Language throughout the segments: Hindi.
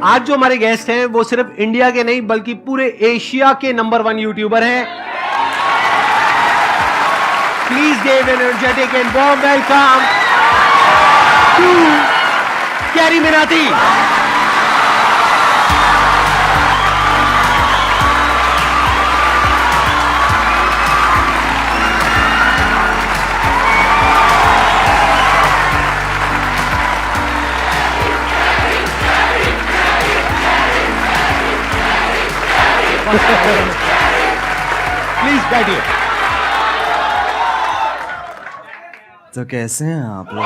आज जो हमारे गेस्ट हैं वो सिर्फ इंडिया के नहीं बल्कि पूरे एशिया के नंबर 1 यूट्यूबर हैं। Please give energetic and warm welcome to Carry Minati. Please बैठिए। तो कैसे हैं आप लोग?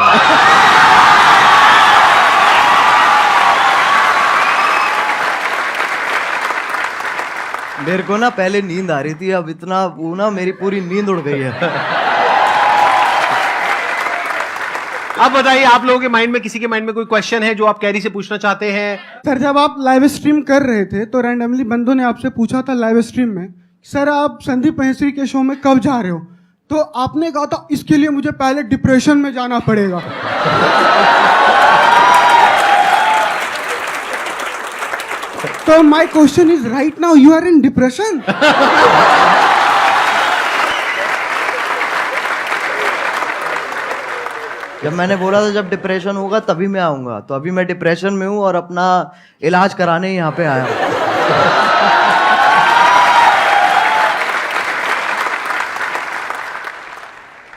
मेरे को ना पहले नींद आ रही थी, अब इतना वो ना मेरी पूरी नींद उड़ गई है। अब बताइए, आप लोगों के माइंड में, किसी के माइंड में कोई क्वेश्चन है जो आप कैरी से पूछना चाहते हैं? सर, जब आप लाइव स्ट्रीम कर रहे थे तो रैंडमली बंदों ने आपसे पूछा था लाइव स्ट्रीम में, सर आप संदीप महेश्वरी के शो में कब जा रहे हो? तो आपने कहा था इसके लिए मुझे पहले डिप्रेशन में जाना पड़ेगा। तो my question is right now you are in depression? जब मैंने बोला था जब डिप्रेशन होगा तभी मैं आऊंगा, तो अभी मैं डिप्रेशन में हूँ और अपना इलाज कराने यहाँ पे आया हूँ।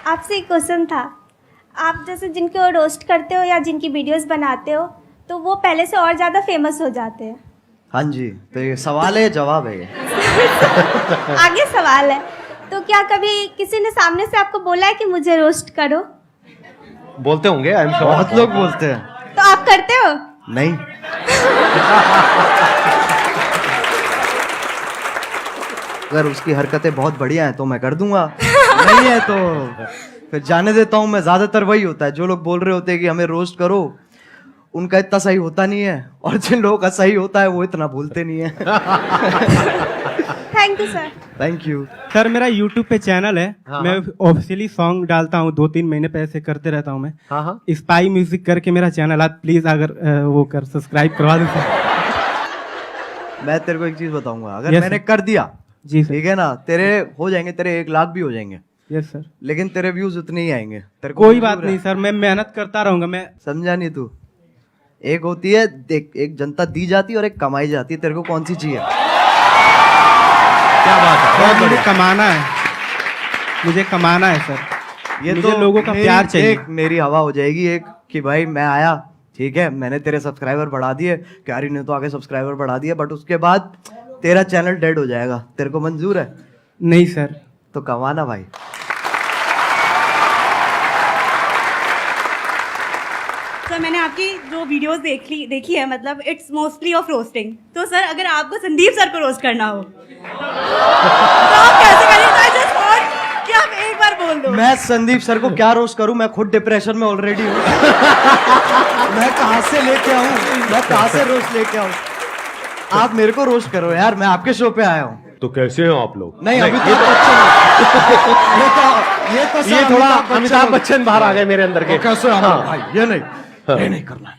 आपसे एक क्वेश्चन था, आप जैसे जिनको रोस्ट करते हो या जिनकी वीडियोस बनाते हो तो वो पहले से और ज़्यादा फेमस हो जाते हैं। हाँ जी, तो ये सवाल है जवाब है ये। आगे सवाल है, तो क्या कभी किसी ने सामने से आपको बोला है कि मुझे रोस्ट करो? बोलते होंगे, आई एम श्योर। बहुत लोग बोलते हैं। तो आप करते हो? नहीं। अगर उसकी हरकतें बहुत बढ़िया हैं तो मैं कर दूंगा, नहीं है तो फिर जाने देता हूं मैं। ज्यादातर वही होता है, जो लोग बोल रहे होते हैं कि हमें रोस्ट करो, उनका इतना सही होता नहीं है, और जिन लोगों का सही होता है वो इतना बोलते नहीं है। Thank you sir. Thank you sir. मेरा YouTube पे चैनल है, हाँ, मैं ऑफिशियली सॉन्ग डालता हूँ, 2-3 महीने पे ऐसे करते रहता हूँ मैं। हाँ हाँ। स्पाई म्यूजिक करके मेरा चैनल, आप प्लीज अगर वो कर सब्सक्राइब करवा दो सर। मैं तेरे को एक चीज बताऊंगा, अगर Yes, मैंने sir. कर दिया जी सर। ठीक है ना, तेरे हो जाएंगे, तेरे 1 लाख भी हो जाएंगे, यस सर। लेकिन तेरे व्यूज उतने ही आएंगे। तेरे को कोई बात मंजूर है? नहीं सर, मैं मेहनत करता रहूंगा मैं। समझा नहीं तू? एक होती है देख, एक जनता दी जाती है और एक कमाई जाती है, तेरे को कौन सी चाहिए? क्या बात है, बहुत मुझे बढ़िया। कमाना है, मुझे कमाना है सर। ये मुझे तो लोगों का मेरी- प्यार चाहिए। एक मेरी हवा हो जाएगी एक कि भाई मैं आया, ठीक है, मैंने तेरे सब्सक्राइबर बढ़ा दिए, क्यारी ने तो आगे सब्सक्राइबर बढ़ा दिए, बट उसके बाद तेरा चैनल डेड हो जाएगा। तेरे को मंजूर है? नहीं सर। तो कमाना भाई। सर मैंने आपकी जो वीडियोस देखी है, मतलब इट्स मोस्टली ऑफ रोस्टिंग। तो सर अगर आपको संदीप सर को रोस्ट करना हो तो आप कैसे करेंगे? आई जस्ट वांट कि आप एक बार बोल दो। मैं संदीप सर को क्या रोस्ट करूं? मैं खुद डिप्रेशन में ऑलरेडी हूं। मैं कहां से लेके आऊं? मैं कहां से रोस्ट लेके आऊं? आप मेरे को रोस्ट करो यार, मैं आपके शो पे आया हूं। तो कैसे हैं आप लोग? नहीं, अभी तो बच्चन ये तो ये थोड़ा अमिताभ बच्चन बाहर आ गए मेरे अंदर के। कैसे आप हाँ। भाई? ये नहीं करना है।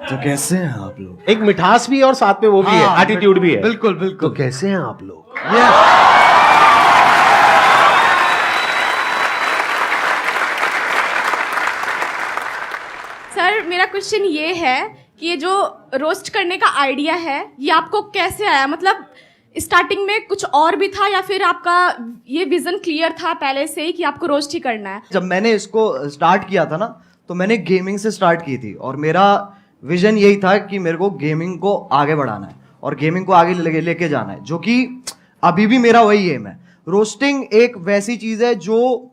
तो कैसे हैं आप लोग? एक मिठास भी है और साथ में वो भी है, हाँ, एटीट्यूड भी है। बिल्कुल तो बिल्कुल। कैसे हैं आप लोग? ये सर मेरा क्वेश्चन ये है कि ये जो रोस्ट करने का आइडिया है ये आपको कैसे आया? मतलब स्टार्टिंग में कुछ और भी था या फिर आपका ये विजन क्लियर था पहले से ही कि आपको रोस्ट ही करना है? जब मैंने इसको स्टार्ट किया था ना, तो मैंने गेमिंग से स्टार्ट की थी, और मेरा विजन यही था कि मेरे को गेमिंग को आगे बढ़ाना है और गेमिंग को आगे लेके जाना है, जो कि अभी भी मेरा वही एम है। रोस्टिंग एक वैसी चीज है जो,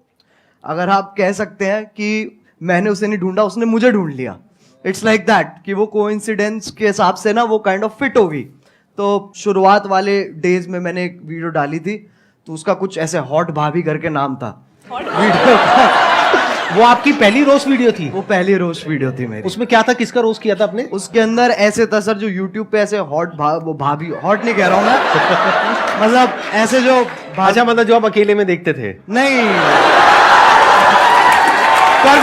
अगर आप कह सकते हैं कि मैंने उसे नहीं ढूंढा, उसने मुझे ढूंढ लिया। इट्स लाइक दैट कि वो कोइंसिडेंस के हिसाब से ना वो काइंड ऑफ फिट होगी। तो शुरुआत वाले डेज में मैंने एक वीडियो डाली थी, तो उसका कुछ ऐसे हॉट भाभी करके नाम था वीडियो का। वो आपकी पहली रोस्ट वीडियो थी? वो पहली रोस्ट वीडियो थी मेरी। उसमें क्या था, किसका रोस्ट किया था आपने? उसके अंदर ऐसे था सर, जो यूट्यूब पे ऐसे वो भाभी, हॉट नहीं कह रहा हूँ मैं, मतलब ऐसे जो अच्छा, मतलब जो आप अकेले में देखते थे? नहीं, कर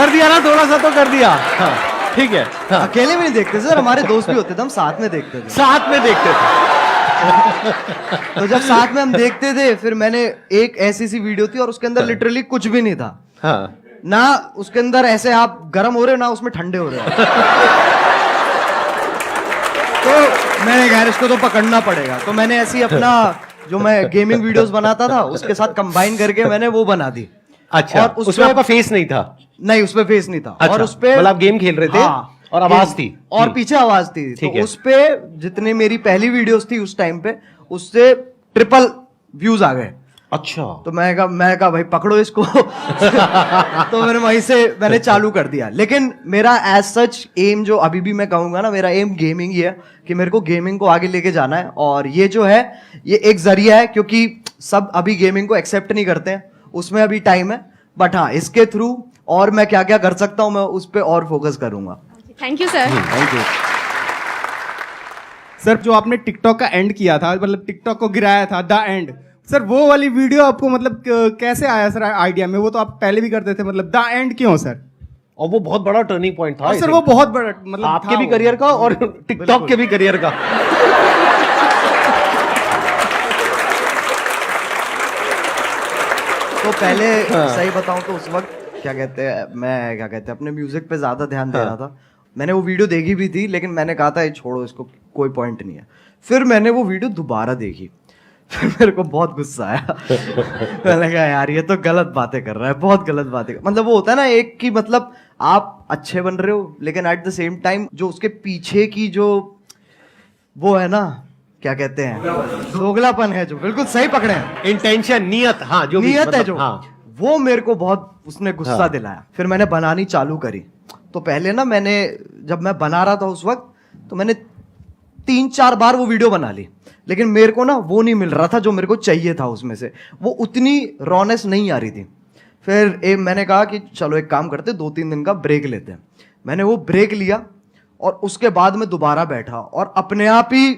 दिया ना, थोड़ा सा तो कर दिया। हाँ। ठीक है, हाँ। अकेले भी नहीं देखते सर, हमारे दोस्त भी होते थे, हम साथ में देखते थे। साथ में देखते थे। तो जब साथ में हम देखते थे, फिर मैंने एक ऐसी सी वीडियो थी और उसके अंदर लिटरली कुछ भी नहीं था। हाँ। ना उसके अंदर ऐसे आप गर्म हो रहे हो, ना उसमें ठंडे हो रहे हो। तो मैंने कहा इसको तो पकड़ना पड़ेगा, तो मैंने ऐसे ही अपना जो मैं गेमिंग वीडियोस बनाता था उसके साथ कंबाइन करके मैंने वो बना दी। अच्छा, और उसमें आपका फेस नहीं था? नहीं, उसमें फेस नहीं था। अच्छा, और उसपे मतलब आप गेम खेल रहे थे, हाँ, और आवाज थी और पीछे आवाज थी। ठीक तो है। उसपे जितनी मेरी पहली वीडियोस थी उस टाइम पे, उससे ट्रिपल व्यूज आ गए। अच्छा। तो मैं कहा भाई पकड़ो इसको। तो मैंने वहीं से मैंने चालू कर दिया। लेकिन मेरा एज सच एम जो अभी भी मैं कहूंगा ना, मेरा एम गेमिंग ही है कि मेरे को गेमिंग को आगे लेके जाना है। और ये जो है ये एक जरिया है, क्योंकि सब अभी गेमिंग को एक्सेप्ट नहीं करते हैं, उसमें अभी टाइम है। बट हाँ, इसके थ्रू और मैं क्या क्या कर सकता हूँ मैं उस पर और फोकस करूंगा। Thank you sir. Thank you sir, जो आपने टिकटॉक का एंड किया था, मतलब टिकटॉक को गिराया था, द एंड, सर वो वाली वीडियो आपको मतलब कैसे आया सर आइडिया में? वो तो आप पहले भी करते थे, मतलब द एंड क्यों सर? और वो बहुत बड़ा टर्निंग पॉइंट था सर वो बहुत बड़ा मतलब आपके था भी वो। करियर का और टिकटॉक के भी करियर का। तो पहले सही बताऊं तो उस वक्त क्या कहते हैं अपने म्यूजिक पे ज्यादा ध्यान दे रहा था। मैंने वो वीडियो देखी भी थी, लेकिन मैंने कहा था ये छोड़ो, इसको कोई पॉइंट नहीं है। फिर मैंने वो वीडियो दोबारा देखी, फिर मेरे को बहुत गुस्सा आया। मैंने कहा यार ये तो गलत बातें कर रहा है, बहुत गलत बातें मतलब वो होता है ना एक कि मतलब आप अच्छे बन रहे हो, लेकिन एट द सेम टाइम जो उसके पीछे की जो वो है ना, क्या कहते हैं, दोगलापन है, जो बिल्कुल सही पकड़े हैं, इंटेंशन, नियत, हाँ, जो भी नियत है मतलब, जो, हाँ। वो मेरे को बहुत उसने गुस्सा हाँ। दिलाया। फिर मैंने बनानी चालू करी। तो पहले ना मैंने जब मैं बना रहा था उस वक्त, तो मैंने 3-4 बार वो वीडियो बना ली, लेकिन मेरे को ना वो नहीं मिल रहा था जो मेरे को चाहिए था उसमें से, वो उतनी रॉनेस नहीं आ रही थी। फिर मैंने कहा कि चलो एक काम करते, 2-3 दिन का ब्रेक लेते हैं। मैंने वो ब्रेक लिया और उसके बाद मैं दोबारा बैठा और अपने आप ही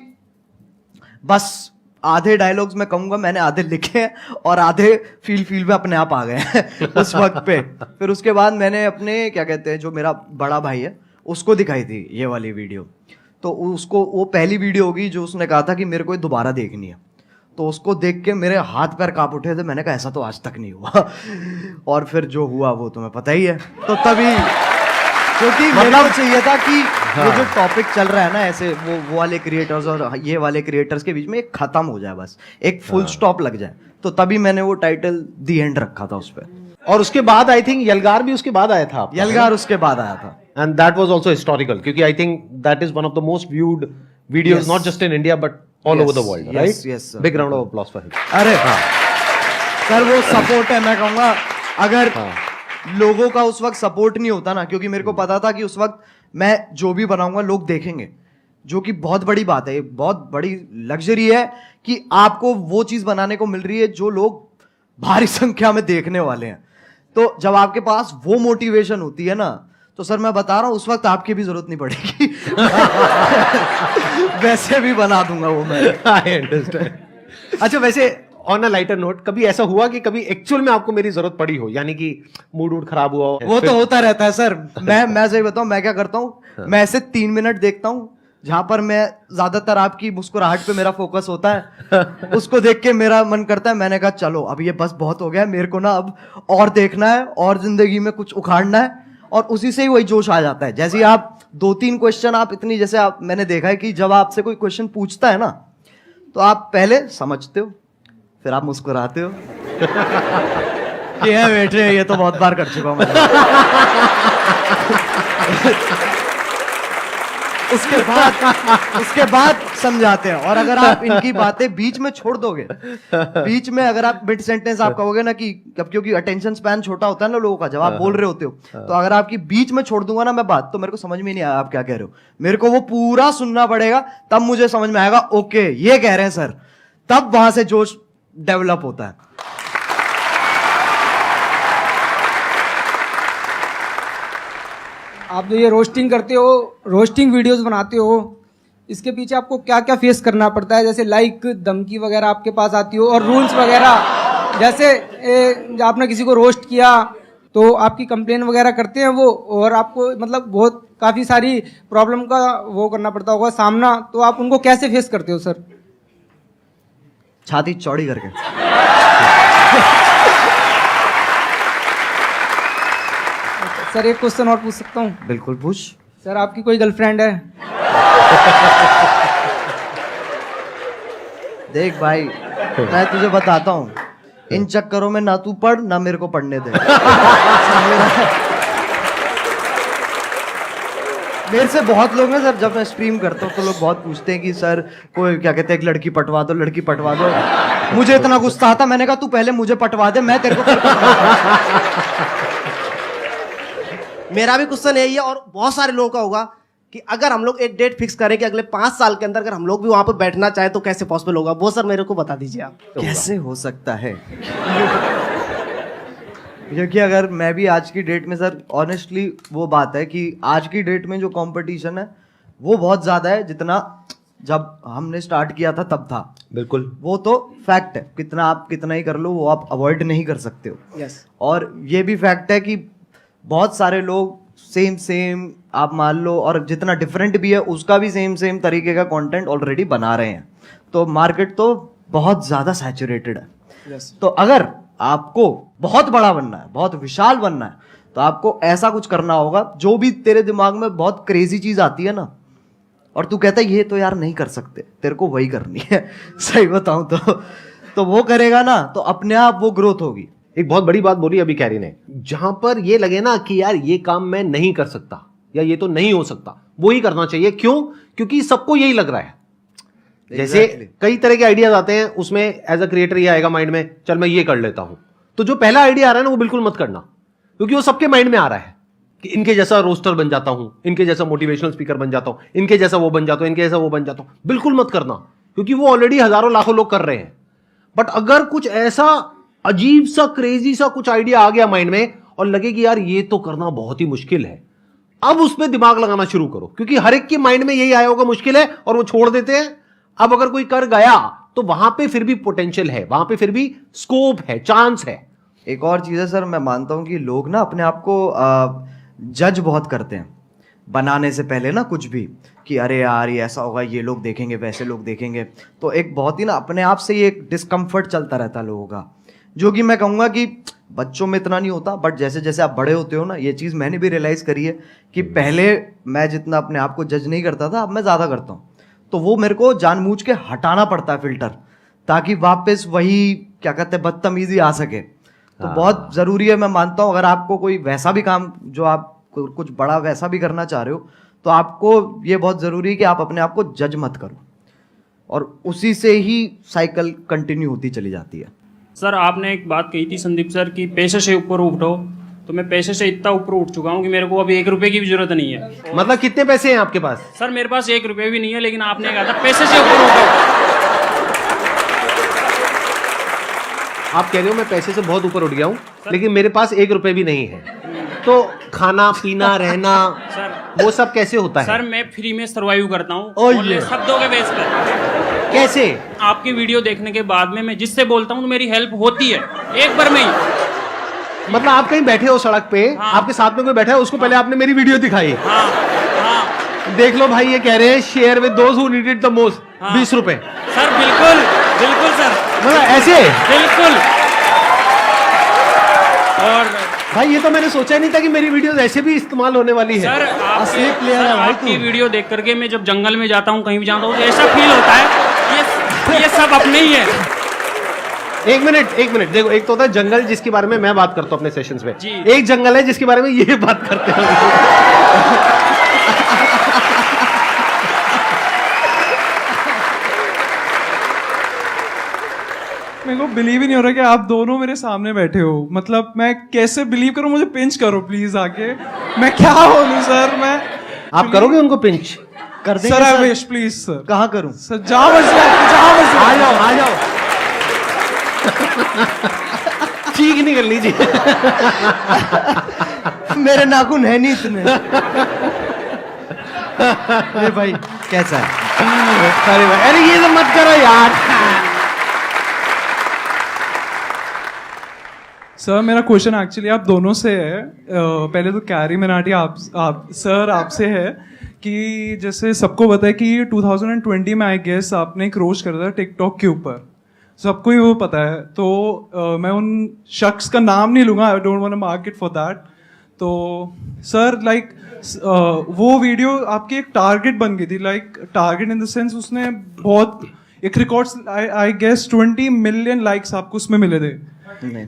बस आधे डायलॉग्स मैं कहूंगा मैंने आधे लिखे हैं और आधे फील में अपने आप आ गए हैं उस वक्त पे। फिर उसके बाद मैंने अपने क्या कहते हैं जो मेरा बड़ा भाई है उसको दिखाई थी ये वाली वीडियो। तो उसको वो पहली वीडियो होगी जो उसने कहा था कि मेरे को ये दोबारा देखनी है। तो उसको देख के मेरे हाथ पैर कांप उठे थे। मैंने कहा ऐसा तो आज तक नहीं हुआ। और फिर जो हुआ वो तुम्हें पता ही है। तो तभी क्योंकि मेरे को चाहिए था कि ये जो टॉपिक चल रहा है ना ऐसे वो वाले क्रिएटर्स और ये वाले क्रिएटर्स के बीच में एक खत्म हो जाए, बस एक फुल स्टॉप लग जाए। तो तभी मैंने वो टाइटल दी एंड रखा था उस पर। और उसके बाद आई थिंक यलगार भी उसके बाद आया था आपका, यलगार उसके बाद आया था। And that was also historical, क्योंकि I think that is one of the most viewed videos not just in India but all over the world, right? yes, sir. Big round of applause for him. अरे सर वो सपोर्ट है, मैं कहूंगा अगर लोगों का उस वक्त सपोर्ट नहीं होता ना, क्योंकि मेरे को पता था कि उस वक्त मैं जो भी बनाऊंगा लोग देखेंगे, जो कि बहुत बड़ी बात है, बहुत बड़ी लग्जरी है कि आपको वो चीज बनाने को मिल रही है जो लोग भारी संख्या में देखने वाले हैं। तो जब आपके पास वो मोटिवेशन होती है ना, तो सर मैं बता रहा हूं उस वक्त आपकी भी जरूरत नहीं पड़ेगी। वैसे भी बना दूंगा वो मैं। I understand. अच्छा, वैसे ऑन अ लाइटर नोट, कभी ऐसा हुआ कि कभी एक्चुअल में आपको मेरी जरूरत पड़ी हो, यानी कि मूड खराब हुआ हो? वो तो होता रहता है सर। मैं सही बताऊं, मैं क्या करता हूं, मैं ऐसे 3 मिनट देखता हूं जहां पर मैं ज्यादातर आपकी मुस्कुराहट पे मेरा फोकस होता है। उसको देख के मेरा मन करता है, मैंने कहा चलो अब ये बस बहुत हो गया, मेरे को ना अब और देखना है और जिंदगी में कुछ उखाड़ना है। और उसी से ही वही जोश आ जाता है। जैसे आप 2-3 क्वेश्चन आप इतनी, जैसे आप मैंने देखा है कि जब आपसे कोई क्वेश्चन पूछता है ना, तो आप पहले समझते हो, फिर आप मुस्कुराते हो कि है बेटे ये तो बहुत बार कर चुका हूं मैं। उसके बाद समझाते हैं। और अगर आप इनकी बातें बीच में छोड़ दोगे, बीच में अगर आप मिड सेंटेंस आप कहोगे ना कि क्योंकि अटेंशन स्पैन छोटा होता है ना लोगों का जब आप बोल रहे होते हो, तो अगर आपकी बीच में छोड़ दूंगा ना मैं बात, तो मेरे को समझ में नहीं आया आप क्या कह रहे हो। मेरे को वो पूरा सुनना पड़ेगा, तब मुझे समझ में आएगा ओके ये कह रहे हैं सर, तब वहां से जोश डेवलप होता है। आप जो ये रोस्टिंग करते हो, रोस्टिंग वीडियोस बनाते हो, इसके पीछे आपको क्या क्या फेस करना पड़ता है? जैसे लाइक धमकी वगैरह आपके पास आती हो, और रूल्स वगैरह, जैसे आपने किसी को रोस्ट किया तो आपकी कंप्लेन वगैरह करते हैं वो, और आपको मतलब बहुत काफ़ी सारी प्रॉब्लम का वो करना पड़ता होगा सामना, तो आप उनको कैसे फेस करते हो सर? छाती चौड़ी करके। सर एक क्वेश्चन और पूछ सकता हूँ? बिल्कुल पूछ। सर आपकी कोई गर्लफ्रेंड है? देख भाई, मैं तुझे बताता हूँ, इन चक्करों में ना तू पढ़ ना मेरे को पढ़ने दे। मेरे से बहुत लोग ना सर, जब मैं स्ट्रीम करता हूँ तो लोग बहुत पूछते हैं कि सर कोई क्या कहते हैं, एक लड़की पटवा दो, लड़की पटवा दो। मुझे इतना गुस्सा आता, मैंने कहा तू पहले मुझे पटवा दे, मैं तेरे को फिर मेरा भी क्वेश्चन यही है, और बहुत सारे लोगों का होगा कि अगर हम लोग एक डेट फिक्स करें कि अगले 5 साल के अंदर अगर हम लोग भी वहां पर बैठना चाहे तो कैसे पॉसिबल होगा, वो सर मेरे को बता दीजिए आप। कैसे हो सकता है? क्योंकि अगर मैं भी आज की डेट में सर, ऑनेस्टली वो बात है कि आज की डेट में जो कंपटीशन है वो बहुत ज़्यादा है, जितना जब हमने स्टार्ट किया था तब था। बिल्कुल, वो तो फैक्ट है, कितना आप कितना ही कर लो वो आप अवॉइड नहीं कर सकते हो। यस। और ये भी फैक्ट है कि बहुत सारे लोग सेम आप मान लो, और जितना डिफरेंट भी है उसका भी सेम तरीके का कंटेंट ऑलरेडी बना रहे हैं, तो मार्केट तो बहुत ज़्यादा सैचुरेटेड है। यस। तो अगर आपको बहुत बड़ा बनना है, बहुत विशाल बनना है, तो आपको ऐसा कुछ करना होगा, जो भी तेरे दिमाग में बहुत क्रेजी चीज आती है ना, और तू कहता है ये तो यार नहीं कर सकते, तेरे को वही करनी है। सही बताऊं तो वो करेगा ना तो अपने आप वो ग्रोथ होगी। एक बहुत बड़ी बात बोली अभी कैरी ने, जहां पर ये लगे ना कि यार ये काम मैं नहीं कर सकता या ये तो नहीं हो सकता, वो ही करना चाहिए। क्यों? क्योंकि सबको यही लग रहा है। जैसे कई तरह के आइडियाज आते हैं, उसमें एज अ क्रिएटर ये आएगा माइंड में, चल मैं ये कर लेता हूं, तो जो पहला आइडिया आ रहा है ना वो बिल्कुल मत करना, क्योंकि वो सबके माइंड में आ रहा है कि इनके जैसा रोस्टर बन जाता हूं, इनके जैसा मोटिवेशनल स्पीकर बन जाता हूं, इनके जैसा वो बन जाता हूं, इनके जैसा वो बन जाता हूं। बिल्कुल मत करना, क्योंकि वो ऑलरेडी हजारों लाखों लोग कर रहे हैं। बट अगर कुछ ऐसा अजीब सा क्रेजी सा कुछ आइडिया आ गया माइंड में और लगे कि यार ये तो करना बहुत ही मुश्किल है, अब उसमें दिमाग लगाना शुरू करो, क्योंकि हर एक के माइंड में यही आया होगा मुश्किल है और वो छोड़ देते हैं। अब अगर कोई कर गया तो वहां पे फिर भी पोटेंशियल है, वहां पे फिर भी स्कोप है, चांस है। एक और चीज़ है सर, मैं मानता हूं कि लोग ना अपने आप को जज बहुत करते हैं बनाने से पहले ना, कुछ भी कि अरे यार ये ऐसा होगा, ये लोग देखेंगे, वैसे लोग देखेंगे, तो एक बहुत ही ना अपने आप से ये एक डिस्कम्फर्ट चलता रहता है लोगों का, जो कि मैं कहूँगा कि बच्चों में इतना नहीं होता, बट जैसे जैसे आप बड़े होते हो ना, ये चीज़ मैंने भी रियलाइज करी है कि पहले मैं जितना अपने आप को जज नहीं करता था, अब मैं ज़्यादा करता हूँ। तो वो मेरे को जानबूझ के हटाना पड़ता है फिल्टर, ताकि वापस वही क्या कहते हैं बदतमीजी आ सके। तो बहुत ज़रूरी है, मैं मानता हूँ, अगर आपको कोई वैसा भी काम जो आप कुछ बड़ा वैसा भी करना चाह रहे हो, तो आपको ये बहुत ज़रूरी है कि आप अपने आप को जज मत करो, और उसी से ही साइकिल कंटिन्यू होती चली जाती है। सर आपने एक बात कही थी संदीप सर कि पैसे से ऊपर उठो, तो मैं पैसे से इतना ऊपर उठ चुका हूँ कि मेरे को अभी 1 रुपए की भी जरूरत नहीं है। मतलब कितने पैसे हैं आपके पास? सर मेरे पास 1 रुपए भी नहीं है, लेकिन आपने कहा था पैसे से ऊपर उठो। आप कह रहे हो मैं पैसे से बहुत ऊपर उठ गया हूँ, लेकिन मेरे पास 1 रुपए भी नहीं है, तो खाना पीना रहना सर वो सब कैसे होता है? सर मैं फ्री में सर्वाइव करता हूँ शब्दों के बेस पर। कैसे? आपकी वीडियो देखने के बाद में मैं जिससे बोलता हूँ तो मेरी हेल्प होती है एक बार में ही। मतलब आप कहीं बैठे हो सड़क पे, हाँ। आपके साथ में कोई बैठा है, उसको पहले आपने मेरी वीडियो दिखाई, हाँ हाँ देख लो भाई ये कह रहे हैं share with those who need it the most, 20 रुपए। सर बिल्कुल बिल्कुल सर, मतलब ऐसे बिल्कुल। और भाई ये तो मैंने सोचा नहीं था कि मेरी वीडियोस ऐसे भी इस्तेमाल होने वाली है। सर असली प्लेयर है भाई आपकी वीडियो देख करके मैं जब जंगल में जाता हूँ, कहीं भी जाता हूँ, तो ऐसा फील होता है ये सब अपने ही है। एक मिनट देखो, एक तो होता है जंगल जिसके बारे में मैं बात करता हूँ अपने सेशंस में, जी। एक जंगल है जिसके बारे में ये बात करते हैं। मेरे को बिलीव ही नहीं हो रहा कि आप दोनों मेरे सामने बैठे हो। मतलब मैं कैसे बिलीव करूं? मुझे पिंच करो प्लीज आके, मैं क्या बोलूं सर। मैं आप करोगे उनको पिंच? कर देंगे sir, sir. I wish please sir. कहाँ करूं सर? जहाँ बस आ जाओ चीख निकल लीजिए। मेरे नाखून है नहीं इतने। अरे भाई कैसा है? अरे भाई, अरे ये तो मत करो यार। सर मेरा क्वेश्चन एक्चुअली आप दोनों से है। पहले तो कैरी मिनाटी आप सर आपसे है कि जैसे सबको पता है कि 2020 में आई गेस आपने एक रोस्ट करा था टिकटॉक के ऊपर, सबको ही वो पता है। तो मैं उन शख्स का नाम नहीं लूँगा, I don't want to mark it for that. तो सर लाइक वो वीडियो आपकी एक टारगेट बन गई थी, like target in the sense उसने बहुत एक records I guess 20 million likes आपको उसमें मिले थे। नहीं,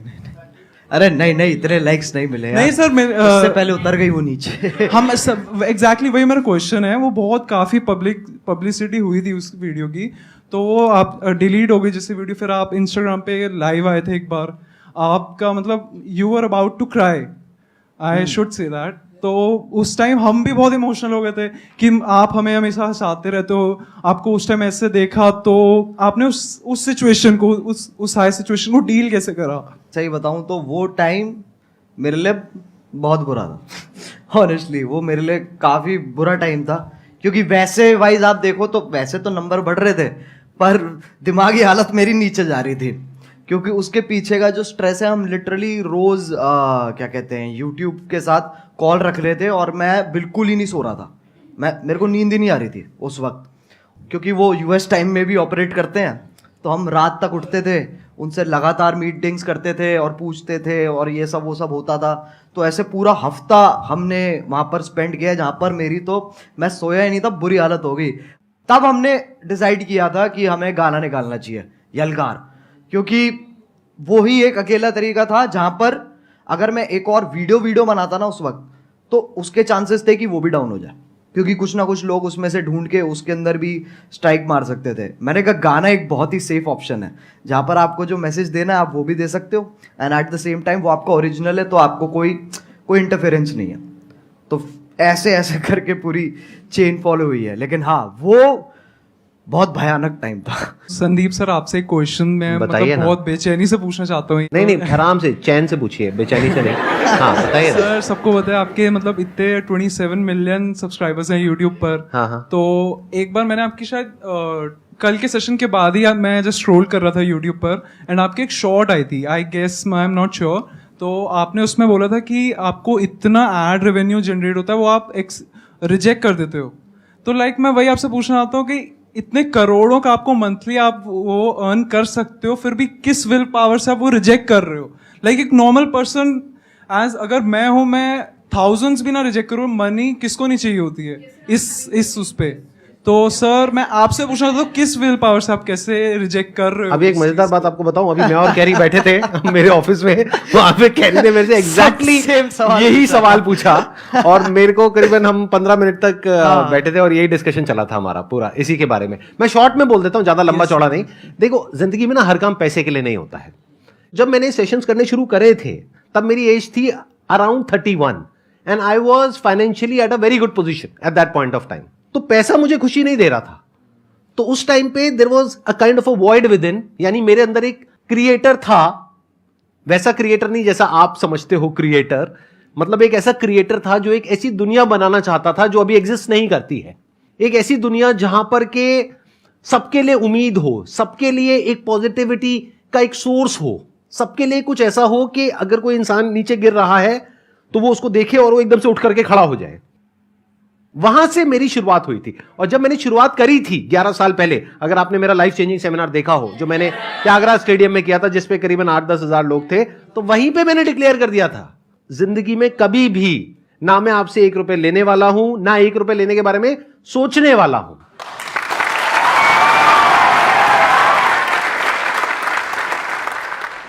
अरे नहीं इतने लाइक्स नहीं मिले नहीं सर, उससे पहले उतर गई वो नीचे। हम सब एग्जैक्टली वही मेरा क्वेश्चन है। वो बहुत काफ़ी पब्लिसिटी हुई थी उस वीडियो की, तो वो आप डिलीट हो गई जैसे वीडियो। फिर आप इंस्टाग्राम पे लाइव आए थे एक बार, आपका मतलब you are about to cry, I should say that. तो उस टाइम हम भी बहुत इमोशनल हो गए थे कि आप हमें हमेशा हंसाते रहते हो, आपको उस टाइम ऐसे देखा, तो आपने उस सिचुएशन को उस हाई सिचुएशन को डील कैसे करा? सही बताऊं तो वो टाइम मेरे लिए बहुत बुरा था ऑनेस्टली। वो मेरे लिए काफ़ी बुरा टाइम था, क्योंकि वैसे वाइज आप देखो तो वैसे तो नंबर बढ़ रहे थे, पर दिमागी हालत मेरी नीचे जा रही थी, क्योंकि उसके पीछे का जो स्ट्रेस है, हम लिटरली रोज क्या कहते हैं यूट्यूब के साथ कॉल रख रहे थे और मैं बिल्कुल ही नहीं सो रहा था। मेरे को नींद ही नहीं आ रही थी उस वक्त, क्योंकि वो यूएस टाइम में भी ऑपरेट करते हैं, तो हम रात तक उठते थे, उनसे लगातार मीटिंग्स करते थे और पूछते थे और ये सब वो सब होता था। तो ऐसे पूरा हफ्ता हमने वहाँ पर स्पेंड किया, जहाँ पर मेरी तो मैं सोया ही नहीं था, बुरी हालत हो गई। तब हमने डिसाइड किया था कि हमें गाना निकालना चाहिए, यलगार, क्योंकि वो ही एक अकेला तरीका था जहाँ पर अगर मैं एक और वीडियो बनाता ना उस वक्त, तो उसके चांसेस थे कि वो भी डाउन हो जाए, क्योंकि कुछ ना कुछ लोग उसमें से ढूंढ के उसके अंदर भी स्ट्राइक मार सकते थे। मैंने कहा गाना एक बहुत ही सेफ ऑप्शन है, जहाँ पर आपको जो मैसेज देना है आप वो भी दे सकते हो, and at the same time वो आपका ओरिजिनल है, तो आपको कोई इंटरफेरेंस नहीं है। तो ऐसे करके पूरी चेन फॉलो हुई है। लेकिन हाँ, वो बहुत भयानक टाइम था। संदीप सर आपसे एक क्वेश्चन मैं बताइए मतलब ना। बहुत बेचैनी से पूछना चाहता हूँ। नहीं आराम से चैन से पूछिए, बेचैनी से नहीं। हाँ बताइए ना। सर सबको पता है आपके मतलब इतने 27 मिलियन सब्सक्राइबर्स हैं यूट्यूब पर। हाँ। तो एक बार मैंने आपकी शायद कल के सेशन के बाद ही मैं जस्ट स्क्रॉल कर रहा था यूट्यूब पर, एंड आपकी एक शॉर्ट आई थी, I guess I am not sure, तो आपने उसमें बोला था कि आपको इतना एड रेवेन्यू जनरेट होता है वो आप रिजेक्ट कर देते हो। तो लाइक मैं वही आपसे पूछना चाहता हूँ कि इतने करोड़ों का आपको मंथली आप वो अर्न कर सकते हो, फिर भी किस विल पावर से आप वो रिजेक्ट कर रहे हो? लाइक एक नॉर्मल पर्सन एज अगर मैं हूं, मैं थाउजेंड्स भी ना रिजेक्ट करूँ, मनी किसको नहीं चाहिए होती है इस उस पे। तो सर मैं आपसे पूछना था, किस विल पावर से आप कैसे रिजेक्ट कर रहे हो? अभी एक मजेदार बात आपको बताऊं, अभी मैं और कैरी बैठे थे मेरे ऑफिस में, वहां पे कैरी ने मेरे से एग्जैक्टली यही सवाल पूछा और मेरे को करीबन हम 15 मिनट तक बैठे थे और यही डिस्कशन चला था हमारा पूरा इसी के बारे में। मैं शॉर्ट में बोल देता हूं, ज्यादा लंबा चौड़ा नहीं। देखो जिंदगी में ना हर काम पैसे के लिए नहीं होता है। जब मैंने सेशंस करने शुरू करे थे तब मेरी एज थी around 31 and I was financially at a very good position at that point of time. तो पैसा मुझे खुशी नहीं दे रहा था। तो उस टाइम पे there was a kind of a void within, यानी मेरे अंदर एक क्रिएटर था, वैसा क्रिएटर नहीं जैसा आप समझते हो क्रिएटर, मतलब एक ऐसा क्रिएटर था जो एक ऐसी दुनिया बनाना चाहता था जो अभी एग्जिस्ट नहीं करती है। एक ऐसी दुनिया जहां पर के सबके लिए उम्मीद हो, सबके लिए एक पॉजिटिविटी का एक सोर्स हो, सबके लिए कुछ ऐसा हो कि अगर कोई इंसान नीचे गिर रहा है तो वो उसको देखे और वो एकदम से उठ करके खड़ा हो जाए। वहां से मेरी शुरुआत हुई थी। और जब मैंने शुरुआत करी थी 11 साल पहले, अगर आपने मेरा लाइफ चेंजिंग सेमिनार देखा हो जो मैंने त्यागराज स्टेडियम में किया था, जिसपे करीबन 8-10 हजार लोग थे, तो वहीं पे मैंने डिक्लेयर कर दिया था, जिंदगी में कभी भी ना मैं आपसे 1 रुपए लेने वाला हूं, ना 1 रुपए लेने के बारे में सोचने वाला हूं।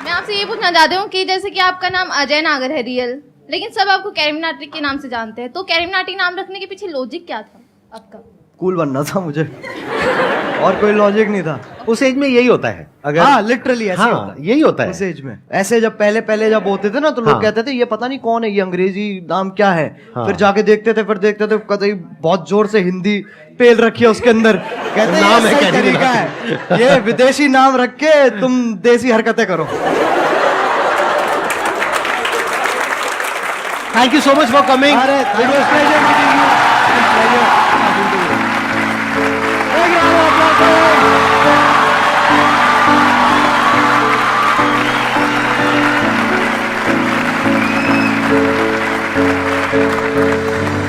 मैं आपसे ये पूछना चाहती हूँ कि जैसे कि आपका नाम अजय नागर है रियल, लेकिन सब आपको कैरिमिनाटी के नाम से जानते हैं, तो कैरिमिनाटी नाम रखने के पीछे लॉजिक क्या था आपका? कूल बनना था मुझे और कोई लॉजिक नहीं था। उस एज में यही होता है। अगर हाँ लिटरली ऐसे होता है। यही होता है उस एज में। ऐसे जब पहले जब होते थे ना, तो लोग कहते थे ये पता नहीं कौन है, ये अंग्रेजी नाम क्या है। फिर जाके देखते थे कतई बहुत जोर से हिंदी पेल रखी है उसके अंदर, कहते नाम है तरीका है, ये विदेशी नाम रख के तुम देसी हरकतें करो। Thank you so much for coming. It was pleasure meeting you. Pleasure talking to you. Big round of applause. है।